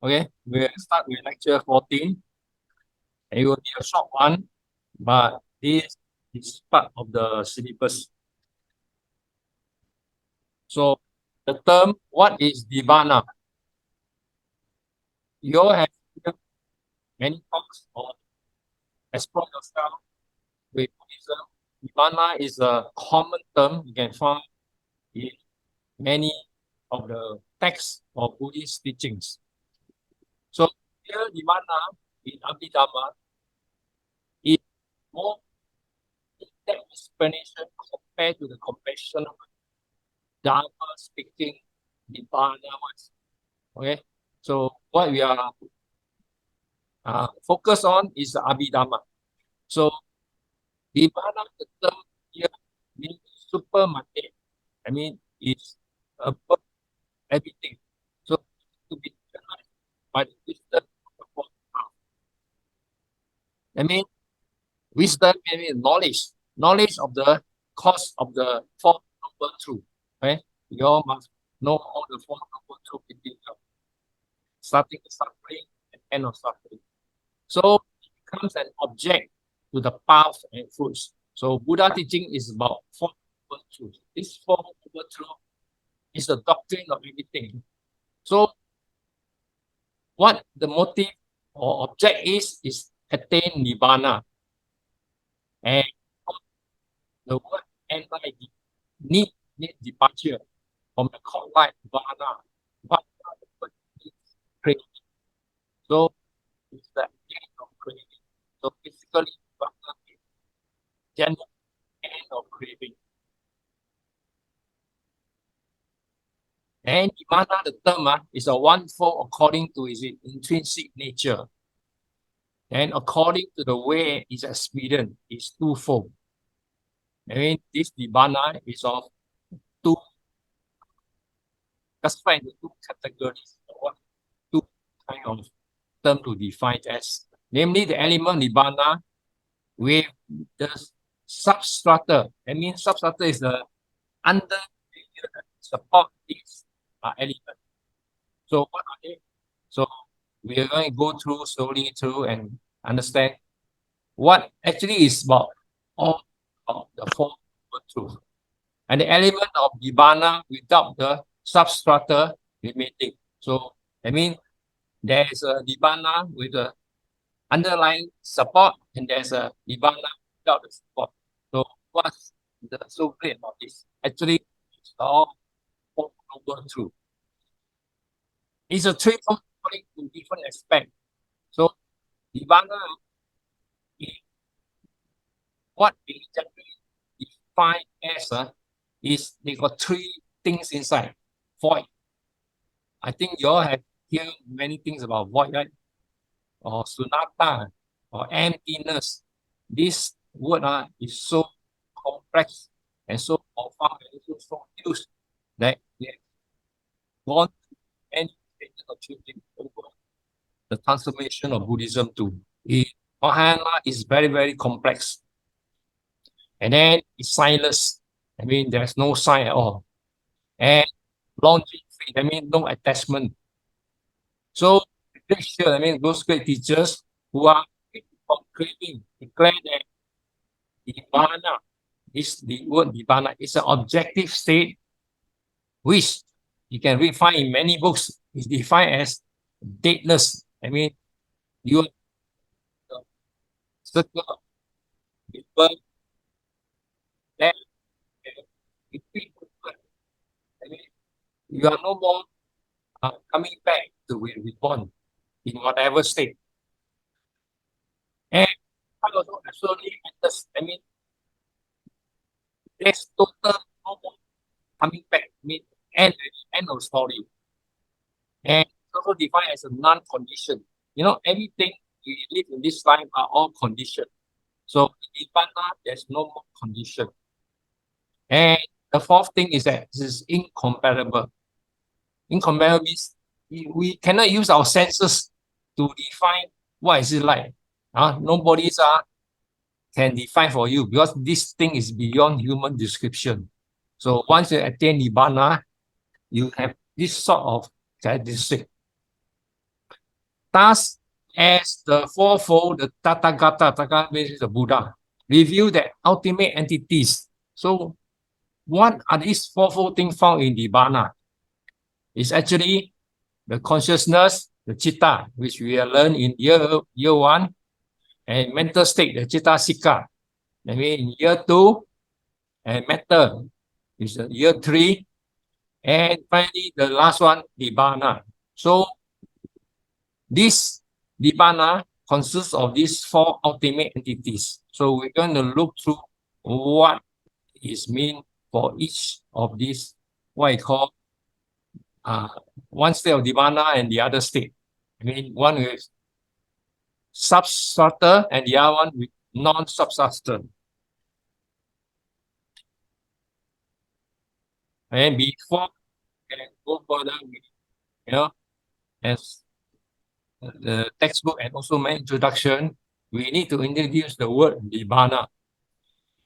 Okay, we'll start with lecture 14. It will be a short one, but this is part of the syllabus. So the term, what is Nibbana? You all have many talks or explore yourself with Buddhism. Nibbana is a common term you can find in many of the texts of Buddhist teachings. So here Nibbana in Abhidhamma is more in-depth explanation compared to the conventional Dharma speaking Nibbana words. Okay, so what we are focused on is the Abhidhamma. So Nibbana, the term here means super mundane. I mean, it's above everything. So to be realized by the wisdom of the fourth path. I mean, wisdom means knowledge of the cause of the fourth noble truth. Okay, you all must know all the four noble truth in detail, starting the suffering and end of suffering. So it becomes an object to the path and fruits. So Buddha teaching is about four noble truths. This four noble truth is the doctrine of everything. So what the motive or object is attain nibbana. And the word NID, need departure from the core light vana. Vana, the word means craving. So it's the end of craving. So basically, vana is general end of craving. And nibbana, the term is a one-fold according to its intrinsic nature. And according to the way it's experienced, it's twofold. I mean, this nibbana is of two, classified into two categories, or two kind of term to define as. Namely, the element nibbana with the substrata. I mean, substrata is the under support this element. So what are they? So we are going to go through slowly through and understand what actually is about all of the four truths. And the element of nibbana without the substrata limiting. So I mean there is a nibbana with the underlying support and there's a nibbana without the support. So what's the so great about this? Actually, it's all four noble truth. It's a threefold according to different aspects. So nibbana is what we generally define as is they got three things inside. Void. I think you all have heard many things about void, right? Or sunatta, or emptiness. This word is so complex and so profound and so used that we have gone to any stages of changing over the transformation of Buddhism too. Mahayana is very, very complex. And then it's signless. I mean, there's no sign at all. And longevity, I mean, no attachment. So, I mean, those great teachers who are from craving declare that Nibbana is the word Nibbana is an objective state which you can find in many books. It's defined as deadness. I mean, you circle people that I mean, you are no more coming back to be reborn in whatever state. And I also absolutely matters. I mean, there's total no more coming back. I mean, end of story. And it's also defined as a non-condition. You know, everything we live in this life are all conditioned. So in Nibbana, there's no more condition. And the fourth thing is that this is incomparable. Incomparable means we cannot use our senses to define what is it like. Nobody's can define for you because this thing is beyond human description. So once you attain Nibbana, you have this sort of characteristic. Thus, as the fourfold, the Tathagata means the Buddha, reveal the ultimate entities. So, what are these fourfold things found in Nibbana? It's actually the consciousness, the chitta, which we have learned in year one, and mental state, the chitta sikha. I mean, in year two, and metta is year three, and finally the last one, Nibbana. So this Nibbana consists of these four ultimate entities. So we're going to look through what is mean for each of these, what I call one state of Nibbana and the other state. I mean, one with substrata and the other one with non-substrata. And before we can go further, as the textbook and also my introduction, we need to introduce the word Nibbana.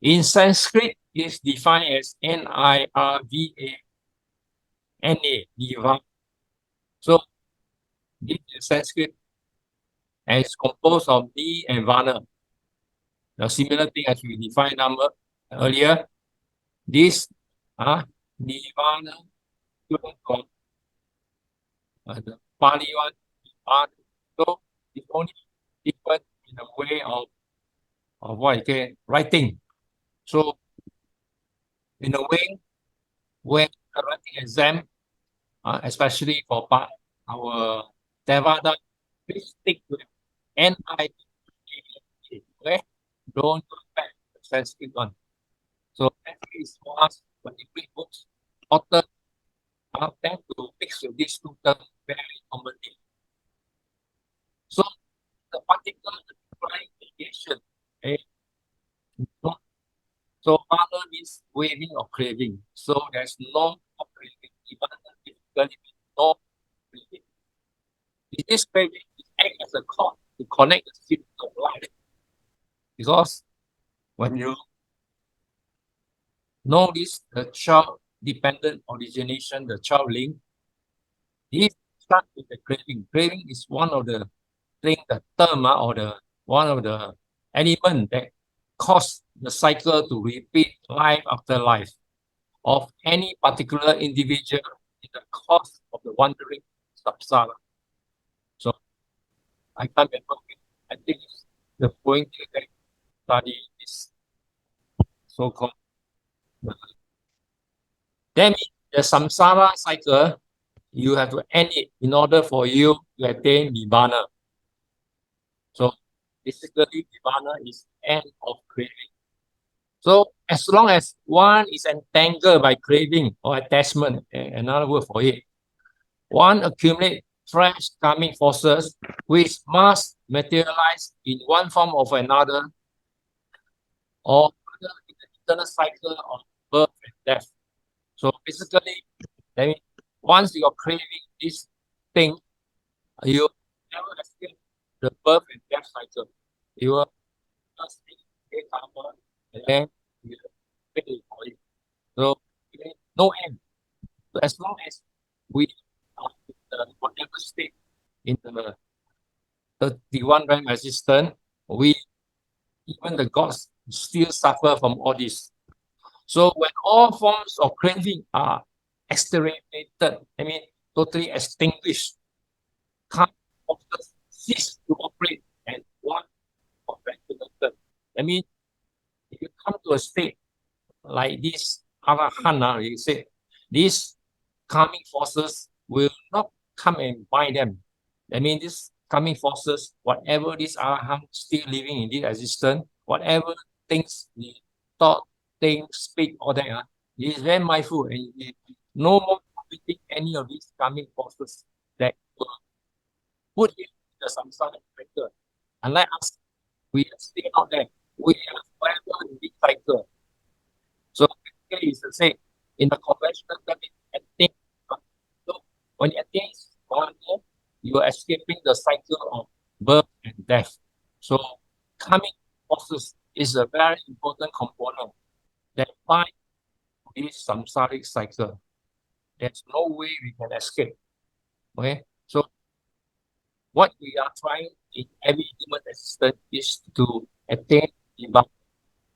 In Sanskrit, it's defined as Nirvana, Nirvana. So this is Sanskrit and it's composed of Ni and Vana. The similar thing as we defined number earlier. This Nirvana from the Pali one. So it's only different in the way of what I can writing. So in a way, when a writing exam, especially for our Theravada, please stick with NI. Okay? Don't go back to the Sanskrit one. So actually it's for us when we read books, author tend to mix with these two terms very commonly. So the particular differentiation, okay? So Vana means waving or craving. So there's no craving, even typically no craving. This craving acts as a cord to connect the seeds of life. Because when you know this, the child dependent origination, the child link, this starts with the craving. Craving is one of the things, the term or the one of the element that cause the cycle to repeat life after life of any particular individual in the course of the wandering samsara. So I can't remember. I think the point that study is so-called. Then the samsara cycle, you have to end it in order for you to attain Nibbana. So basically, Nibbana is end of craving. So as long as one is entangled by craving or attachment, another word for it, one accumulates fresh karmic forces which must materialize in one form or another, or in the eternal cycle of birth and death. So basically, that means once you're craving this thing, you never escape the birth and death cycle. You will first get karma and then you pay for it. So no end. So as long as we are in the whatever state in the 31 rank resistance, we even the gods still suffer from all this. So when all forms of craving are exterminated, I mean totally extinguished, karma forces cease to operate and one conventional. I mean, if you come to a state like this Arahana, you say these karmic forces will not come and bind them. I mean, these karmic forces, whatever these Arahant still living in this existence, whatever things we thought, think, speak, all that, he is very mindful and he no more committing any of these karmic forces that will put him in the samsara cycle. Unlike us, we are still out there. We are forever in this cycle. So basically, it's the same in the conventional term. So when you attain one, you are escaping the cycle of birth and death. So karmic forces is a very important component that binds this samsaric cycle. There's no way we can escape. Okay, so what we are trying in every human existence is to attain Nibbana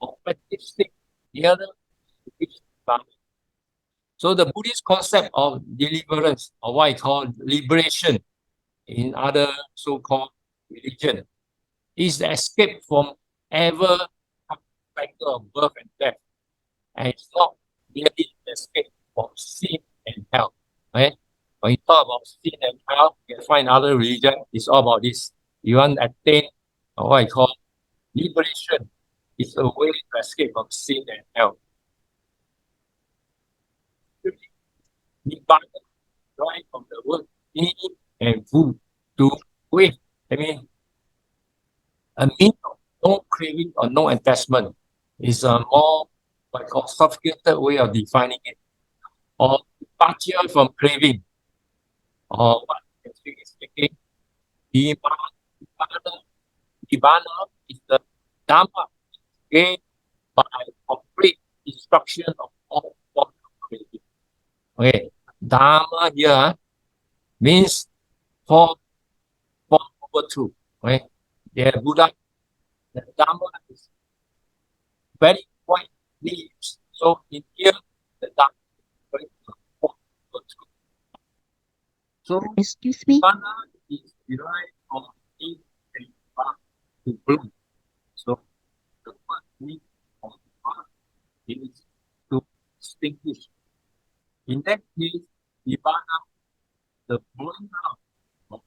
or practice the other to reach Nibbana. So the Buddhist concept of deliverance, or what I call liberation in other so-called religion, is the escape from ever cycle of birth and death. And it's not merely the escape from sin and hell. Right? When you talk about sin and hell, you can find other religion, it's all about this. You want to attain what I call liberation. It's a way to escape from sin and hell. Nibbana, right from the word ni and wu, to with. I mean, a mean of no craving or no attachment is a more what I call sophisticated way of defining it. Or departure from craving, or what is speaking, Nibbana. Nibbana is the Dhamma gained by complete destruction of all forms of craving. Okay, Dharma here means form, form over truth. Okay, the Buddha, the Dharma is very widely used. So in here, the Dharma is very form over truth. So Excuse me. Nibbana is derived from in and back to bloom. So the first meaning of Nibbana is to distinguish. In that case, Nibbana, the blowing out of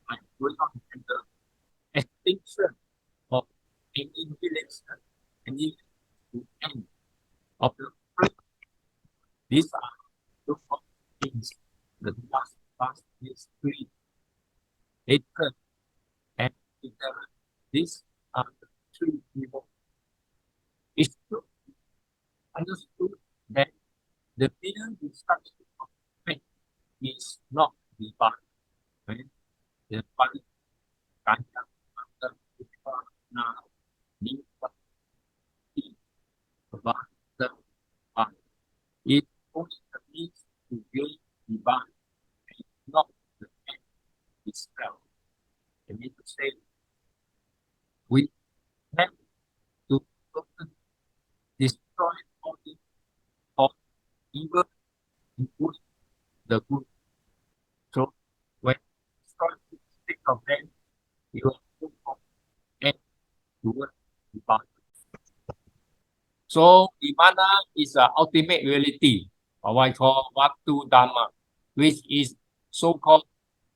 like blowing out and the extinction of annihilation, annihilation to end of the free. These are the four things. The last is free, hatred, and ignorance. These are the three evil. It's to understood that the bigger destruction of faith is not Nibbana. Right? The body kanya after Nibbana, Nibbana, Nibbana, it only the means to gain Nibbana, and not the end itself. I mean to say, we have to destroy all the of evil, including the good. So when you destroy the state of them, you will move from end towards Nibbana. So Nibbana is the ultimate reality, or what I call Vatu Dhamma, which is so-called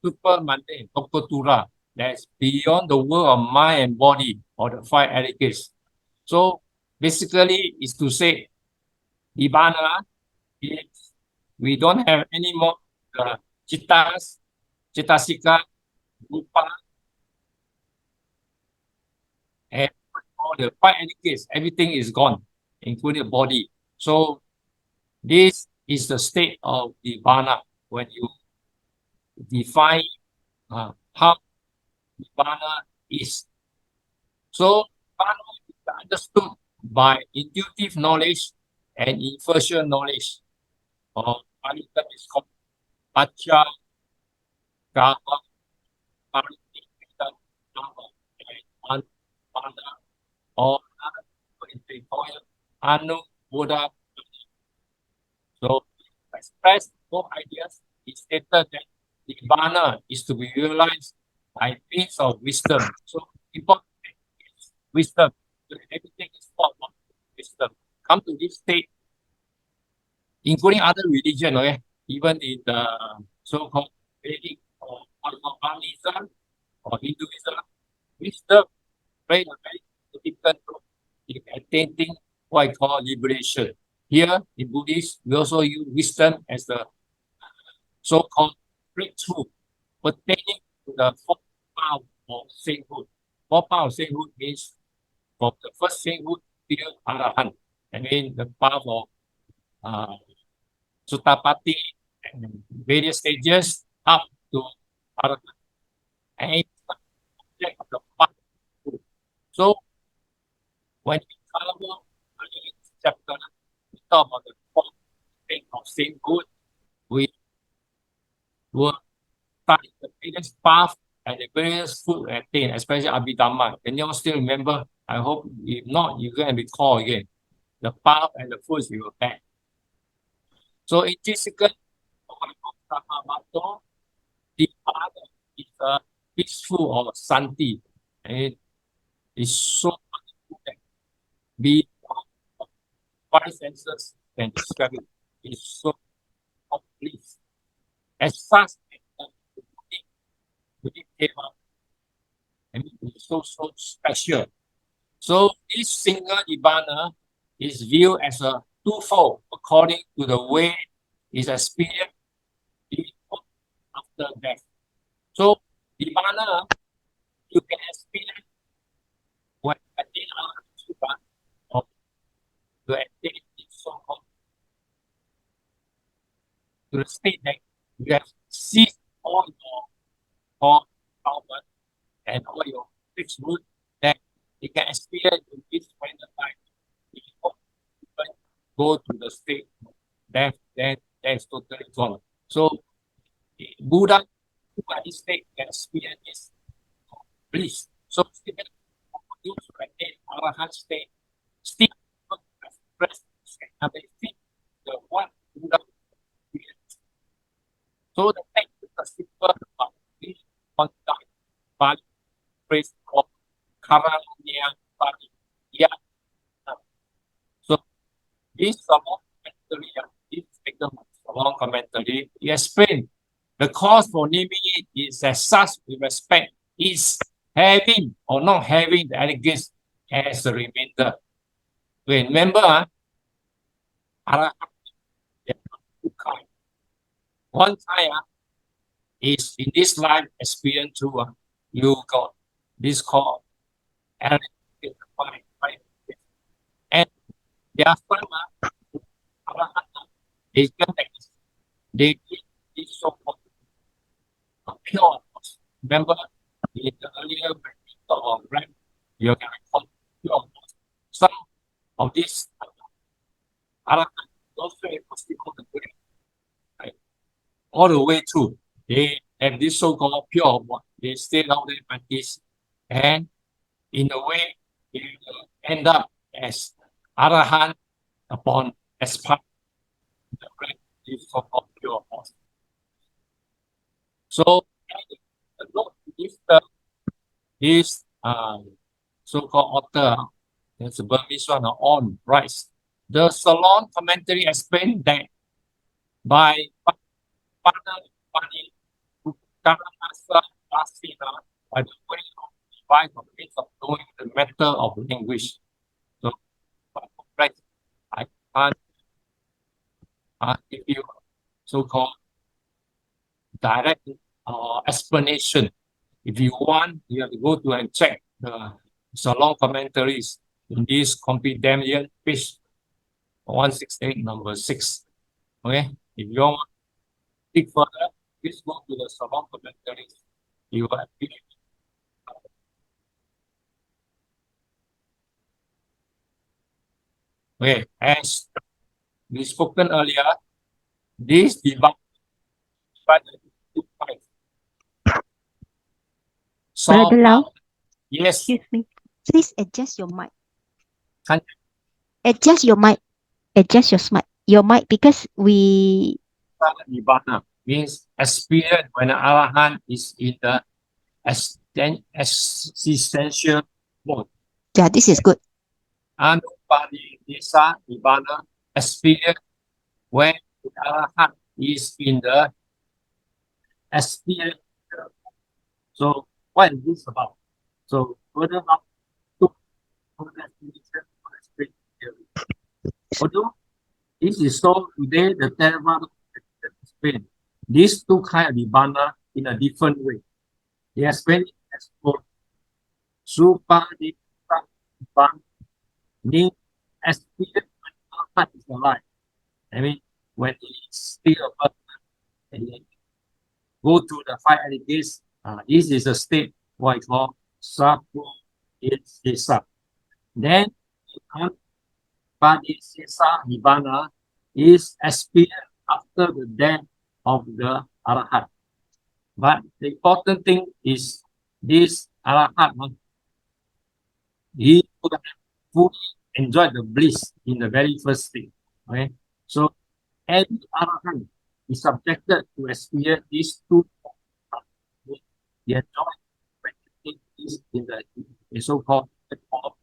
super mundane, Tokotura, that's beyond the world of mind and body, or the five etiquettes. So basically, is to say, Nibbana is we don't have any more the chittas, chitasika, rupa, and all the five etiquettes, everything is gone, including the body. So this is the state of Nibbana when you define how Nibbana is. So Nibbana is understood by intuitive knowledge and inferential knowledge. Or Pali term is called Pacha, Kama, Paritipita, Nama, and Anupana, or they call it Anu Buddha. So to express both ideas, it stated that Nibbana is to be realized by means of wisdom. So important is wisdom. So everything is thought about wisdom. Come to this state, including other religion, okay? Even in the so-called Vedic or Brahmanism or Hinduism, wisdom played a very significant role in attaining what I call liberation. Here in Buddhist, we also use wisdom as the so-called breakthrough pertaining to the fourth power of sainthood. Fourth power of sainthood means from the first sainthood till Arahant. I mean the power of uh, Sutapati and various stages up to Arahant. And it's the object of the path. So when we cover this chapter, we talk about the fourth thing of sainthood. We will study the various path and the various food attained, especially Abhidhamma. Can you all still remember? I hope if not, you can recall again the path and the foods you will have. So intrinsical the other is a peaceful or santi. And it is so wonderful that we five senses can describe it. It's so complete. As fast as Buddhist came up, I mean, it's so special. So this single Nibbana is viewed as a twofold according to the way it's experienced before after death. So Nibbana you can experience when attain Sukkha or to attain this so-called to the state that you have ceased all your power and all your fixed root that you can experience in this kind of life before you go to the state of death, then that is totally gone. So Buddha, who at this state can experience this bliss. So still those who attain Arahant state still express the one Buddha experience. So the text is a simple about this contact Bali phrase called Karanya Bali. Yeah. So this Salon commentary, this Salon commentary, he explained the cause for naming it is as such with respect is having or not having the elegance as the remainder. Remember, Arahant, there are two kinds. One kind is in this life experience through you got this called and there are some they give this so-called pure. Remember in the earlier of right, you can call pure. Some of these also right, all the way through. They have this so-called pure one. They stay down there practice, and in a way, they will end up as Arahant upon as part of the practice so-called pure one. So, this so-called author, there's a Burmese one on rice. The Salon commentary explained that by by the way of device of means of knowing the matter of language. So, right, I can't give you so-called direct explanation. If you want, you have to go to and check the Salon commentaries in this compendium, page 168, number 6. Okay, if you want to dig further, please go to the Salon commentaries. You will have okay, as we spoken earlier, this debug so Brother Lau, yes, excuse me. Please adjust your mic. Can- Adjust your mic. Adjust your mic because we Nibbana means experience when an Arahant is in the existential mode. yeah, this is good. Anupadidesa Nibbana experience when the Arahant is in the experience. So what is this about? So further up to although this is so today the Theravada explain these two kind of Nibbana in a different way. They explain it as both Supadita Nibbana means experience when heart is alive. I mean, when he is still a person and he go to the five allegations, this is a state what I call Sapuidesa. Then Padisesa Nibbana is experienced after the death of the Arahant. But the important thing is this Arahat, he could have fully enjoyed the bliss in the very first state. Okay, so every Arahat is subjected to experience these two. He enjoyed practicing this in the so-called form,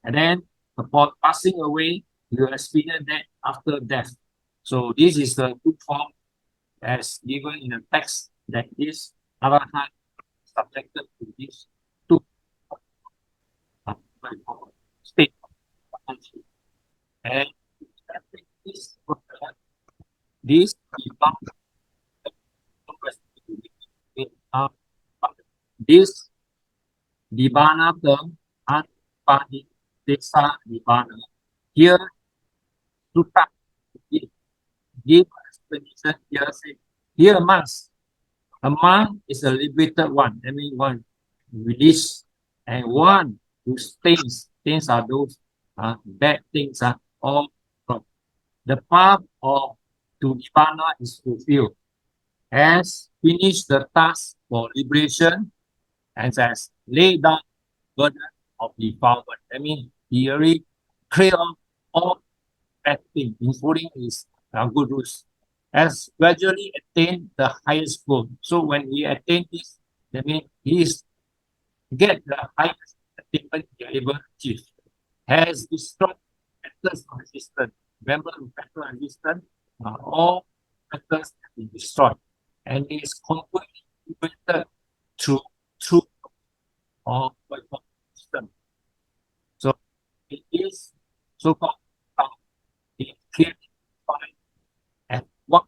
and then upon passing away, you experience that after death. So this is the two form as given in the text that is Arahat subjected to these two uh, state of consciousness. And this this belongs to this Nibbana term, Anpadesa Nibbana. Here, Sutta give explanation here, say, here monks, a monk is a liberated one, I mean one released, and one who stains are those bad things are all from the path of to Nibbana is fulfilled, has finished the task for liberation, and has laid down burden of defilement. I mean, he already cleared off all bad things, including his good rules, has gradually attained the highest goal. So when he attained this, that means he is get the highest attainment he able to achieve. Has destroyed factors of resistance. Remember, factor of resistance, all factors have been destroyed, and it is completely liberated through through of what we call system. So it is so-called it clearly defined as what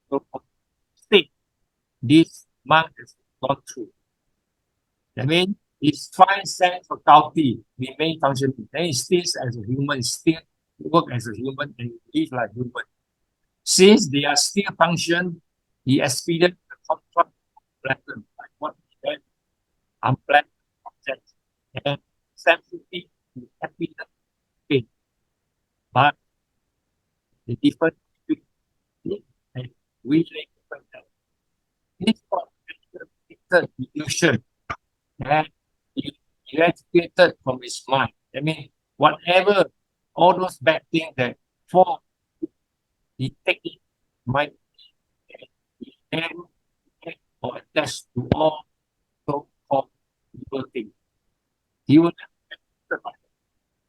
so-called state this monk has gone through. That means his five sense faculty remain functioning. Then he stays as a human, still work as a human and live like human. Since they are still function, he experienced the conflict pattern, like what he had unpleasant objects and sensitive to happiness, pain. But the difference between it and we different. This is illusion and he eradicated from his mind. I mean, whatever, all those bad things that fall, he take it, might he never take or attach to all so-called evil things. He will never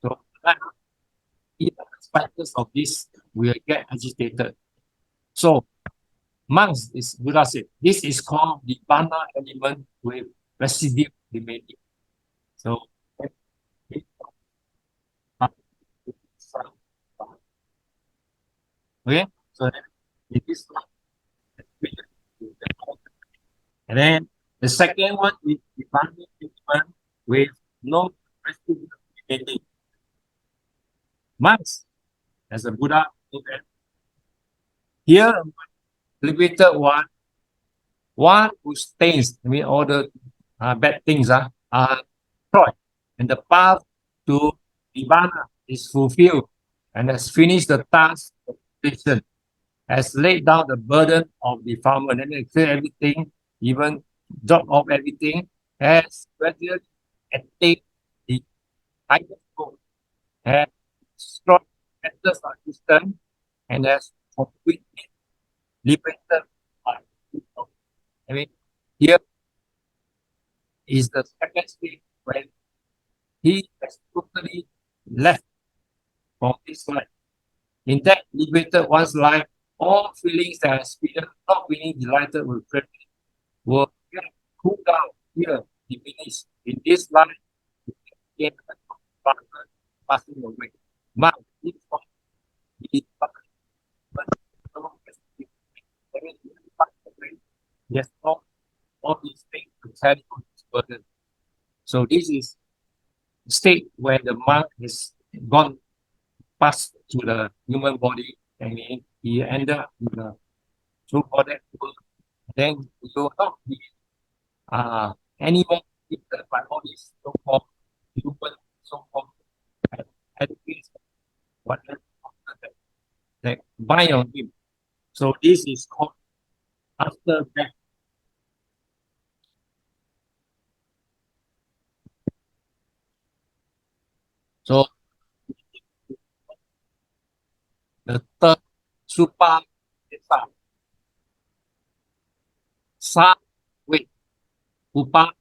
so even the specters of this will get agitated. So monks is Buddha said, this is called the Bana element with residue remaining. So okay, so it is and then the second one is the Bana element with no residue remaining. Monks, as a Buddha, here liberated one who stains, I mean all the bad things are destroyed, and the path to Nibbana is fulfilled, and has finished the task of completion, has laid down the burden of defilement, and clear everything, even drop off everything, has gradually attained the highest goal, has destroyed matters of existence, and has completely liberated by I mean, here is the second stage when he has totally left from this life. In that liberated one's life, all feelings that are experienced, not feeling delighted with gratitude, will get cooled down here, diminished. In this life, again, passing away. But this one, he yes, all these things to carry on his burden. So this is the state where the monk has gone past to the human body and he ended up in the so-called that world. Then he will not be anymore affected by all these so-called human so-called education, whatever that bind on him. So this is called after after death. So the third Supa Desa. Sa with Upa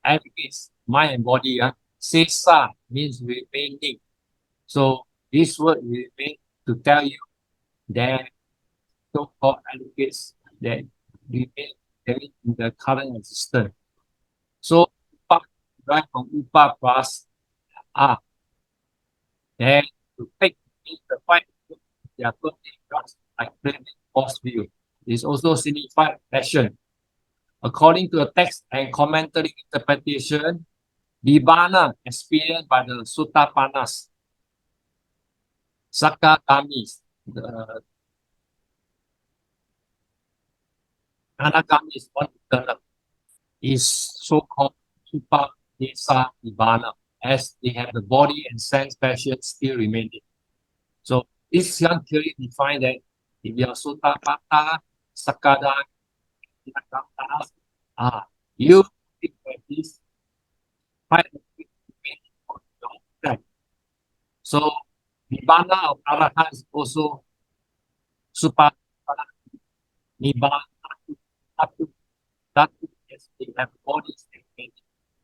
advocates mind and body. Sesa means remaining. So this word remain to tell you that so-called advocates that remain in the current existence. So Upa right from Upa plus A. Then to take the fight their birthday drugs like plain false view is also signified passion. According to the text and commentary interpretation, Nibbana experienced by the Sotapannas, Sakagamis, the Anagamis, one eternal, is so-called Supa Desa Nibbana, as they have the body and sense passion still remaining. So this young theory defined that if you are Sotapanna, Sakada, you think that this fight for your strength. So Nibbana of Arahant is also Supa Nibbana that yes, they have bodies and faith.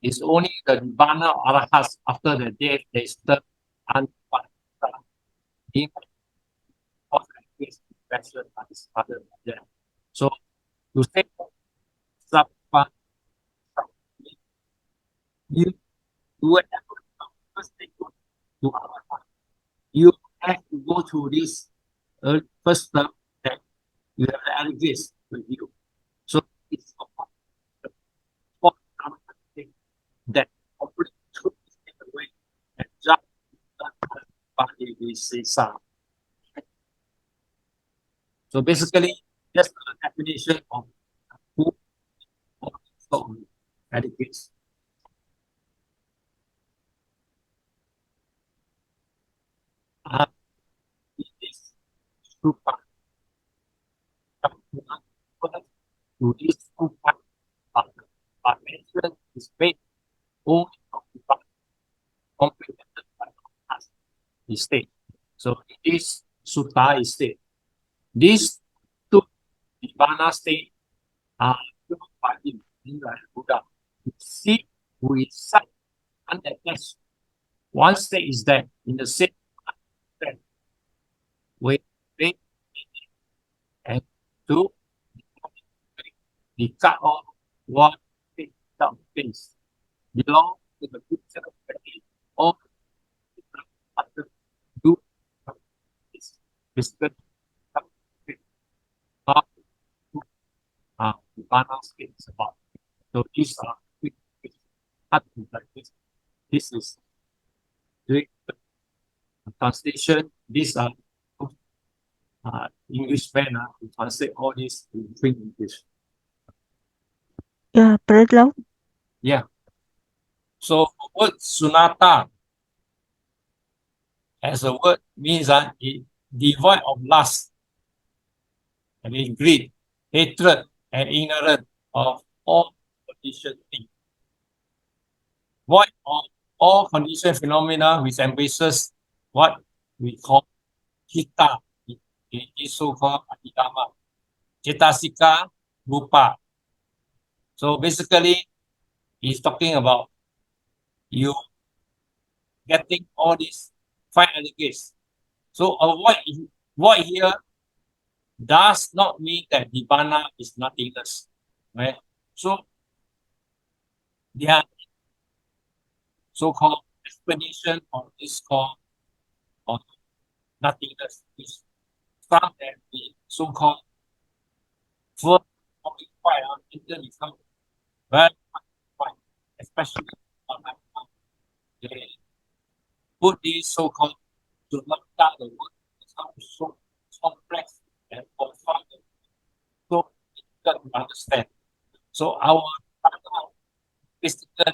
It's only the Nibbana of Arahants after the death they start unpatha. He was special by his father. So to say Sapa, you do whatever first they go to Arahant, you have to go through this first step that you have the allegations with you. So it's that complete truth is taken away and just by the Sesa. So basically, just a definition of who so adequates. It is super to this super but mentioned is made only of the comprehended by us is state. So it is Sutta is state. These two Nibbana state are given by him in the Buddha. See who is such unattached. One state is that in the same way they and two the cut off one things belong to the good set of practice or other do is discussed how the balance is about. So these are quick hard to practice. This is great translation. These are English man to translate all this in plain English. Yeah, Brother Lau. Yeah. So word sunata as a word means that it devoid of lust, and in greed, hatred, and ignorance of all conditioned things. Void of all conditioned phenomena which embraces what we call Chitta, it is so-called Abhidhamma, Cetasika, Rupa. So basically, he's talking about you getting all these five allegations. So void here does not mean that Nibbana is nothingness. Right? So there are so-called explanation of this called of nothingness is some that the so-called first qualified until become very qualified, especially they put these so-called to look down the word become so complex and profound, so difficult to understand. So our basically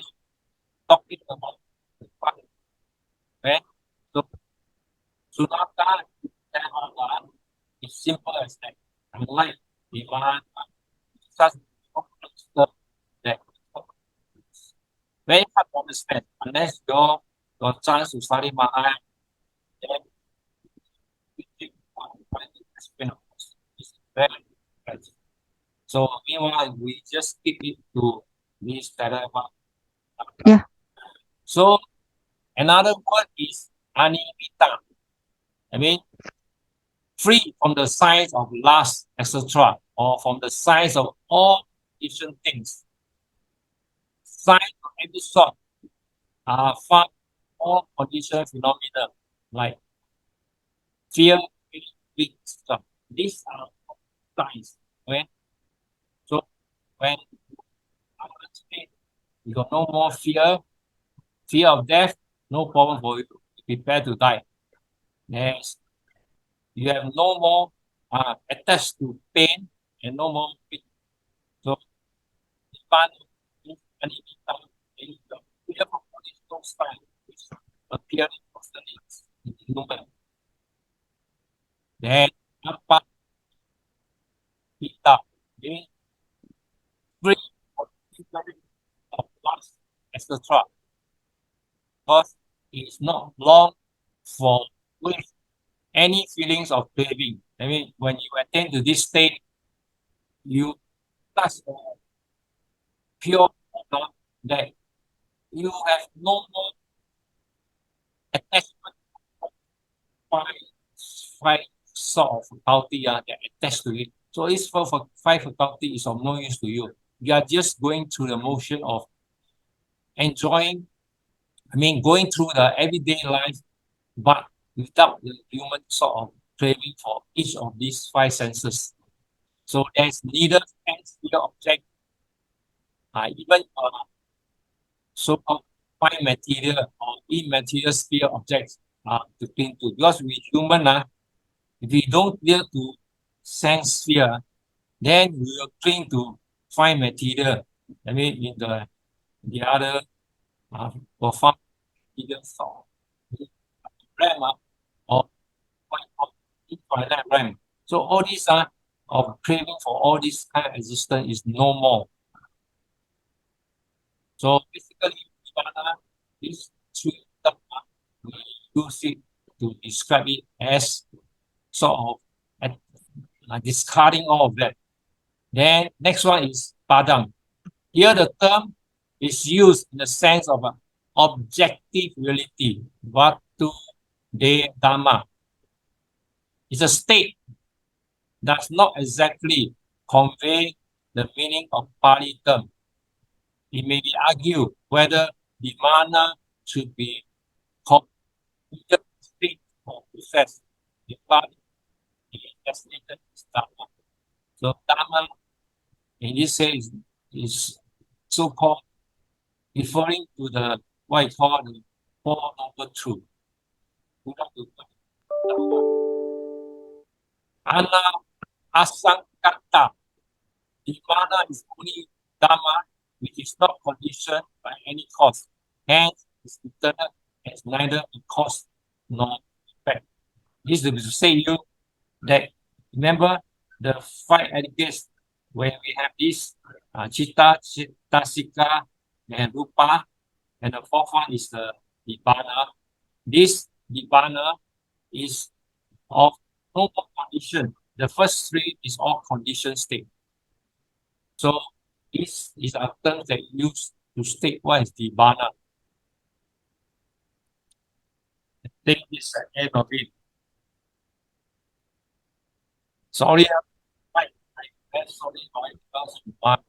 talking about the fact, right? So Sunata is simple as that. Unlike Nibbana, such term that very hard to understand unless you got chance to study Maya, then we think it's very difficult. So meanwhile, we just keep it to this dilemma. Yeah. So another word is animita. I mean, free from the signs of lust, etc., or from the signs of all different things. Signs of any sort are found in all conditioned phenomena like fear, feeling, etc. These are signs. Okay? So when you got no more fear of death, no problem for you. Prepare to die. Yes, you have no more attached to pain and no more pain. So fun is fear for no sign which appearing constantly in human. Then apa kita means free of feeling of lust, etc. Because it is not long for with any feelings of craving. I mean, when you attain to this state, you touch the pure water that you have no more attachment of five sort of faculty that attached to it. So this for five faculty is of no use to you. You are just going through the motion of enjoying, going through the everyday life, but without the human sort of craving for each of these five senses. So there's neither sense, neither object, even so-called fine material or immaterial sphere objects to cling to. Because we human, if we don't clear to sense sphere, then we will cling to fine material. I mean, in the other profound material sort of realm or infinite realm. So all these are of craving for all this kind of existence is no more. So basically, this three terms, we use it to describe it as sort of discarding all of that. Then next one is padam. Here the term is used in the sense of objective reality. Vatu de dhamma. It's a state does not exactly convey the meaning of Pali term. It may be argued whether the mana should be completed state or process. The Pali designated as dhamma. So dhamma in this case is so-called referring to the what I call the Four Noble Truth. Ana asankata. The mana is only dhamma which is not conditioned by any cause. Hence, it's eternal as neither a cause nor effect. This is to say you that remember the five etiquettes when we have this chitta, sika, and rupa, and the fourth one is the nibbana. This nibbana is of no more condition. The first three is all conditioned state. So this is a term that used to state what is nibbana. I think this is the end of it. Sorry, I'm sorry because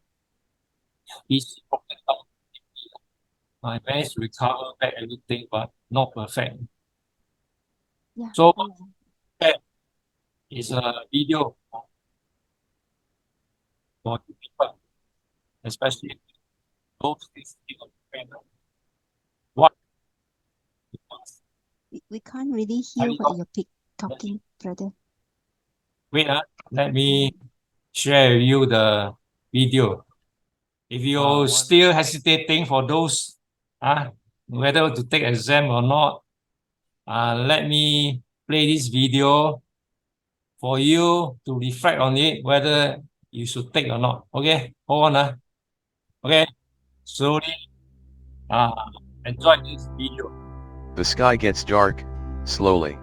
he's broken down. I managed to recover back everything, but not perfect. Yeah. So that is a video for people, especially those people. What? We can't really hear what you're talking, brother. Wait, let me share with you the video. If you're still hesitating for those, whether to take exam or not, let me play this video for you to reflect on it, whether you should take or not. Okay, hold on. Okay, slowly enjoy this video. The sky gets dark, slowly.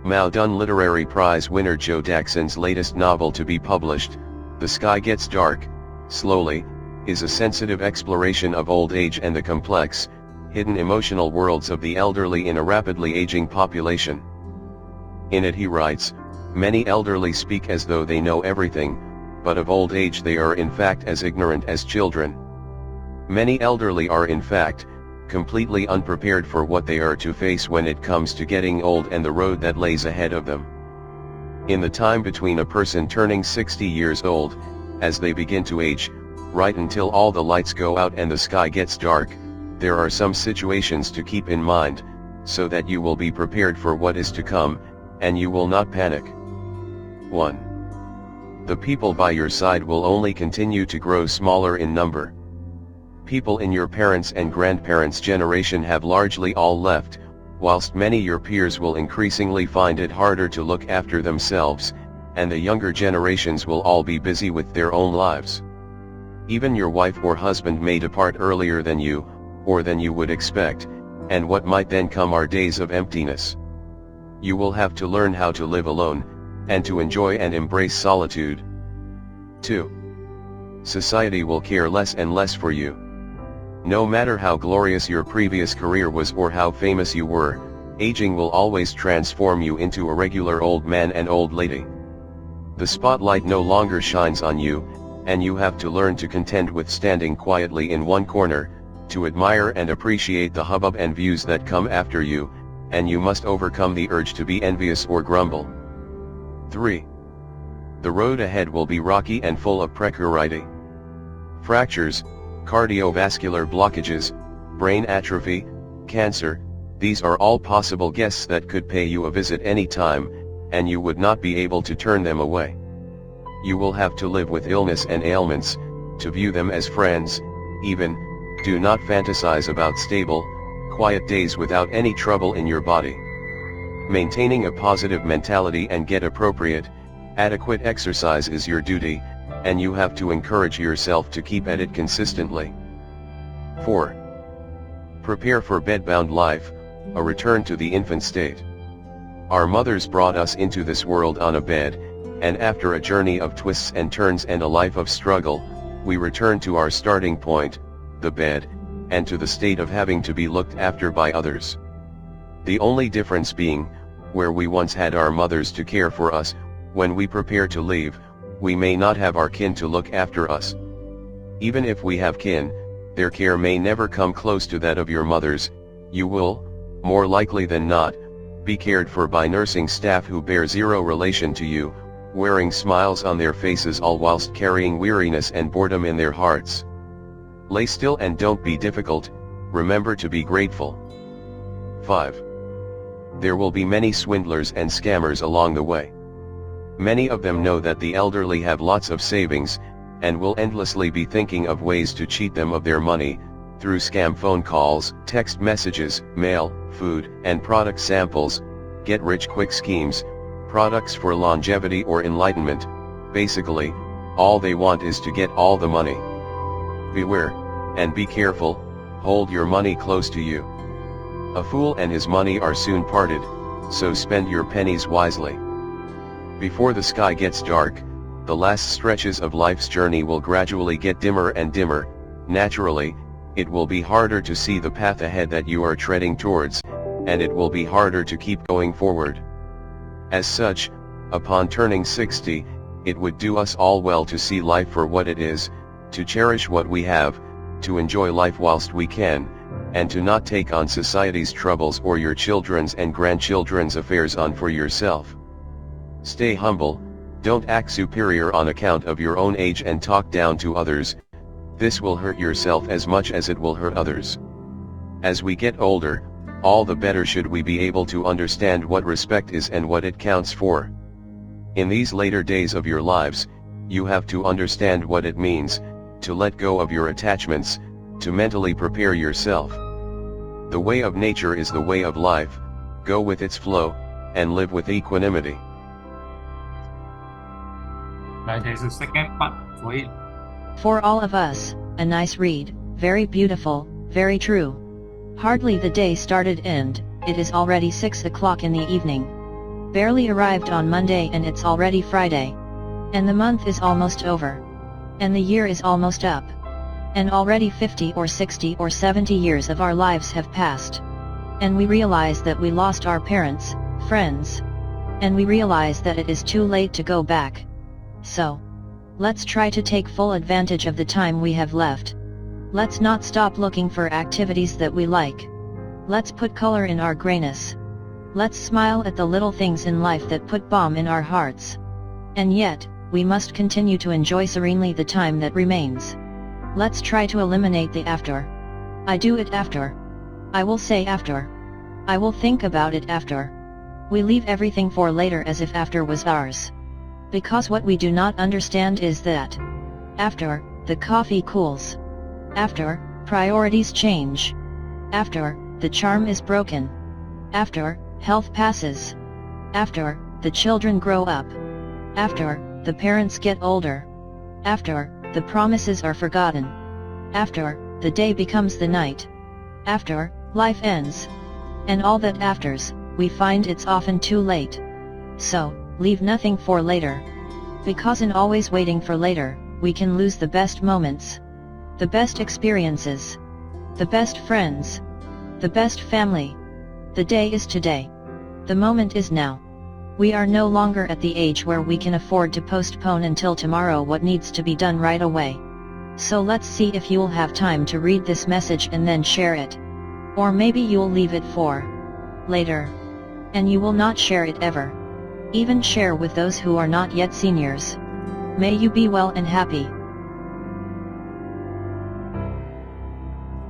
Mao Dun Literary Prize winner Joe Daxon's latest novel to be published, The Sky Gets Dark, Slowly, is a sensitive exploration of old age and the complex, hidden emotional worlds of the elderly in a rapidly aging population. In it he writes, many elderly speak as though they know everything, but of old age they are in fact as ignorant as children. Many elderly are in fact, completely unprepared for what they are to face when it comes to getting old and the road that lays ahead of them. In the time between a person turning 60 years old, as they begin to age, right until all the lights go out and the sky gets dark, there are some situations to keep in mind, so that you will be prepared for what is to come, and you will not panic. 1. The people by your side will only continue to grow smaller in number. People in your parents' and grandparents' generation have largely all left, whilst many your peers will increasingly find it harder to look after themselves, and the younger generations will all be busy with their own lives. Even your wife or husband may depart earlier than you, or than you would expect, and what might then come are days of emptiness. You will have to learn how to live alone, and to enjoy and embrace solitude. 2. Society will care less and less for you. No matter how glorious your previous career was or how famous you were, aging will always transform you into a regular old man and old lady. The spotlight no longer shines on you, and you have to learn to contend with standing quietly in one corner, to admire and appreciate the hubbub and views that come after you, and you must overcome the urge to be envious or grumble. 3. The road ahead will be rocky and full of precarity. Fractures, cardiovascular blockages, brain atrophy, cancer, these are all possible guests that could pay you a visit any time, and you would not be able to turn them away. You will have to live with illness and ailments, to view them as friends, even. Do not fantasize about stable, quiet days without any trouble in your body. Maintaining a positive mentality and get appropriate, adequate exercise is your duty, and you have to encourage yourself to keep at it consistently. 4. Prepare for bedbound life, a return to the infant state. Our mothers brought us into this world on a bed, and after a journey of twists and turns and a life of struggle, we return to our starting point, the bed, and to the state of having to be looked after by others. The only difference being, where we once had our mothers to care for us, when we prepare to leave, we may not have our kin to look after us. Even if we have kin, their care may never come close to that of your mother's. You will, more likely than not, be cared for by nursing staff who bear zero relation to you, wearing smiles on their faces all whilst carrying weariness and boredom in their hearts. Lay still and don't be difficult, remember to be grateful. 5. There will be many swindlers and scammers along the way. Many of them know that the elderly have lots of savings, and will endlessly be thinking of ways to cheat them of their money, through scam phone calls, text messages, mail, food, and product samples, get-rich-quick schemes, products for longevity or enlightenment. Basically, all they want is to get all the money. Beware, and be careful, hold your money close to you. A fool and his money are soon parted, so spend your pennies wisely. Before the sky gets dark, the last stretches of life's journey will gradually get dimmer and dimmer. Naturally, it will be harder to see the path ahead that you are treading towards, and it will be harder to keep going forward. As such, upon turning 60, it would do us all well to see life for what it is, to cherish what we have, to enjoy life whilst we can, and to not take on society's troubles or your children's and grandchildren's affairs on for yourself. Stay humble, don't act superior on account of your own age and talk down to others. This will hurt yourself as much as it will hurt others. As we get older, all the better should we be able to understand what respect is and what it counts for. In these later days of your lives, you have to understand what it means, to let go of your attachments, to mentally prepare yourself. The way of nature is the way of life, go with its flow, and live with equanimity. there's a second part for it. For all of us, a nice read, very beautiful, very true. Hardly the day started and it is already 6 o'clock in the evening. Barely arrived on Monday and it's already Friday. And the month is almost over. And the year is almost up. And already 50 or 60 or 70 years of our lives have passed. And we realize that we lost our parents, friends. And we realize that it is too late to go back. So, let's try to take full advantage of the time we have left. Let's not stop looking for activities that we like. Let's put color in our grayness. Let's smile at the little things in life that put balm in our hearts. And yet, we must continue to enjoy serenely the time that remains. Let's try to eliminate the after. I do it after. I will say after. I will think about it after. We leave everything for later as if after was ours. Because what we do not understand is that after, the coffee cools. After, priorities change. After, the charm is broken. After, health passes. After, the children grow up. After, the parents get older. After, the promises are forgotten. After, the day becomes the night. After, life ends. And all that afters, we find it's often too late. So, leave nothing for later. Because in always waiting for later, we can lose the best moments. The best experiences. The best friends. The best family. The day is today. The moment is now. We are no longer at the age where we can afford to postpone until tomorrow what needs to be done right away. So let's see if you'll have time to read this message and then share it. Or maybe you'll leave it for later. And you will not share it ever. Even share with those who are not yet seniors. May you be well and happy.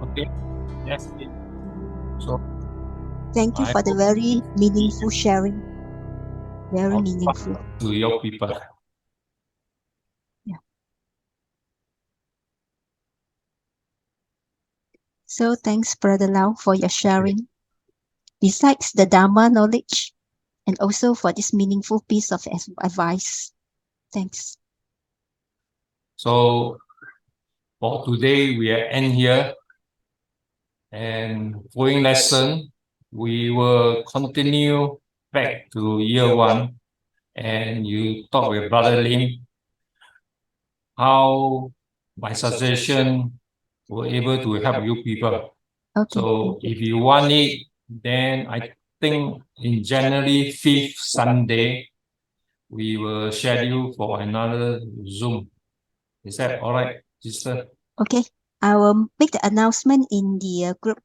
Okay, that's it. So, Thank you I for the hope very meaningful sharing. Very I'll meaningful. to your people. So thanks, Brother Lau, for your sharing. Besides the Dharma knowledge, and also for this meaningful piece of advice. Thanks. So, for today, we are end here. And following lesson, we will continue back to year 1. And you talk with Brother Lim how my suggestion were able to help you people. Okay. So if you want it, then I think in January 5th Sunday, we will schedule for another Zoom. Is that all right, sister? Okay. I will make the announcement in the group